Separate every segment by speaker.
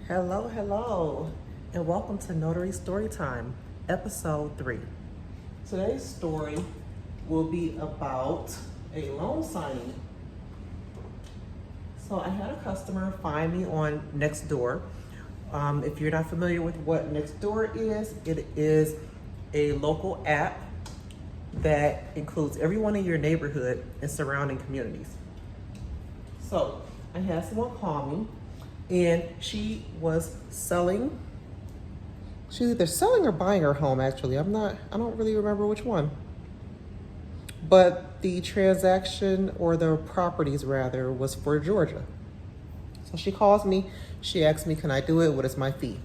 Speaker 1: Hello, and welcome to Notary Storytime, episode 3. Today's story will be about a loan signing. So I had a customer find me on Nextdoor. If you're not familiar with what Nextdoor is, it is a local app that includes everyone in your neighborhood and surrounding communities. So I had someone call me, and she was selling. She was either selling or buying her home, actually. I don't really remember which one. But the transaction, or the properties rather, was for Georgia. So she calls me, she asks me, can I do it? What is my fee?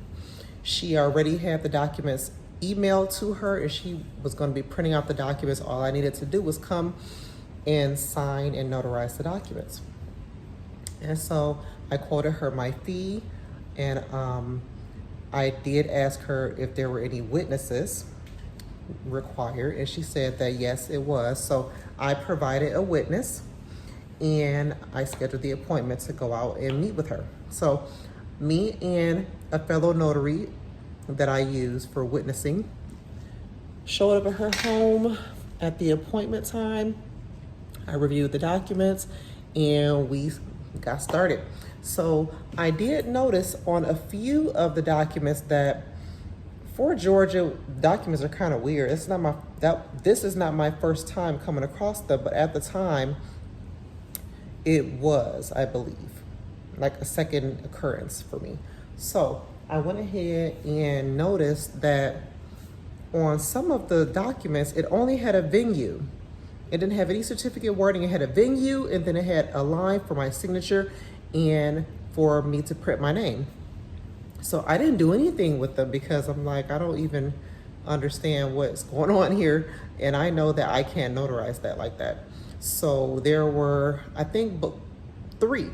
Speaker 1: She already had the documents emailed to her, and she was going to be printing out the documents. All I needed to do was come and sign and notarize the documents. And so I quoted her my fee, and I did ask her if there were any witnesses required, and she said that yes, it was. So I provided a witness, and I scheduled the appointment to go out and meet with her. So me and a fellow notary that I use for witnessing showed up at her home at the appointment time. I reviewed the documents, and we got started. So I did notice on a few of the documents that for Georgia, documents are kind of weird. This is not my first time coming across them, but at the time it was, I believe, like a second occurrence for me. So I went ahead and noticed that on some of the documents, it only had a venue. It didn't have any certificate wording. It had a venue, and then it had a line for my signature and for me to print my name. So I didn't do anything with them because I'm like, I don't even understand what's going on here. And I know that I can't notarize that like that. So there were, I think, three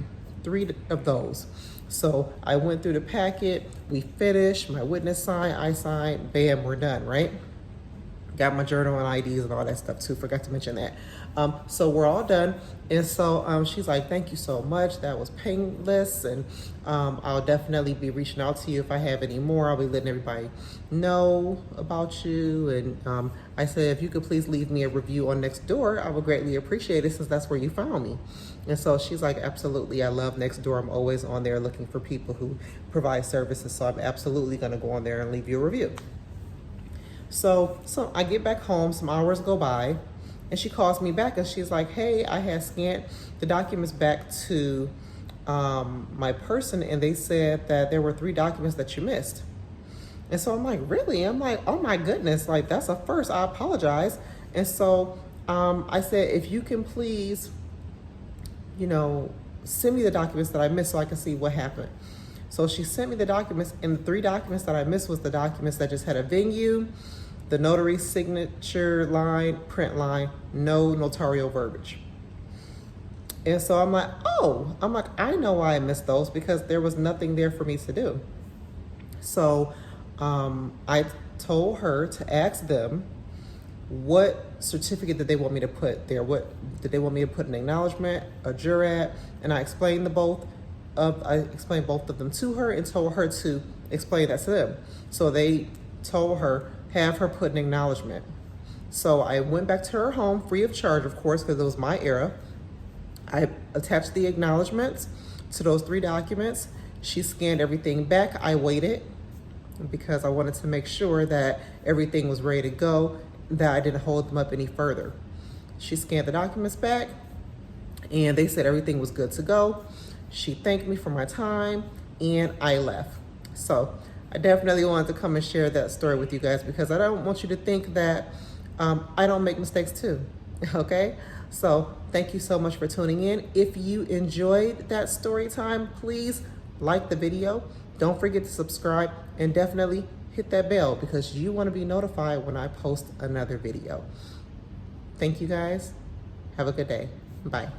Speaker 1: of those. So I went through the packet, we finished, my witness signed, I signed, bam, we're done, right? Got my journal and IDs and all that stuff too, forgot to mention that. So we're all done. And so she's like, thank you so much, that was painless. And I'll definitely be reaching out to you if I have any more. I'll be letting everybody know about you. And I said, if you could please leave me a review on Nextdoor, I would greatly appreciate it, since that's where you found me. And so she's like, absolutely, I love Nextdoor. I'm always on there looking for people who provide services. So I'm absolutely gonna go on there and leave you a review. So I get back home, some hours go by, and she calls me back, and she's like, hey, I had scanned the documents back to my person, and they said that there were 3 documents that you missed. And so I'm like, really? I'm like, oh my goodness, like that's a first, I apologize. And so I said, if you can please, send me the documents that I missed so I can see what happened. So she sent me the documents, and the 3 documents that I missed was the documents that just had a venue, the notary signature line, print line, no notarial verbiage. And so I'm like, I know why I missed those, because there was nothing there for me to do. So I told her to ask them what certificate did they want me to put there. What did they want me to put, an acknowledgement, a jurat? And I explained both of them to her, and told her to explain that to them. So they told her, have her put an acknowledgement. So I went back to her home free of charge, of course, because it was my era. I attached the acknowledgements to those 3 documents. She scanned everything back. I waited because I wanted to make sure that everything was ready to go, that I didn't hold them up any further. She scanned the documents back, and they said everything was good to go. She thanked me for my time, and I left. So I definitely wanted to come and share that story with you guys, because I don't want you to think that I don't make mistakes too, okay? So thank you so much for tuning in. If you enjoyed that story time, please like the video. Don't forget to subscribe, and definitely hit that bell, because you want to be notified when I post another video. Thank you guys. Have a good day. Bye.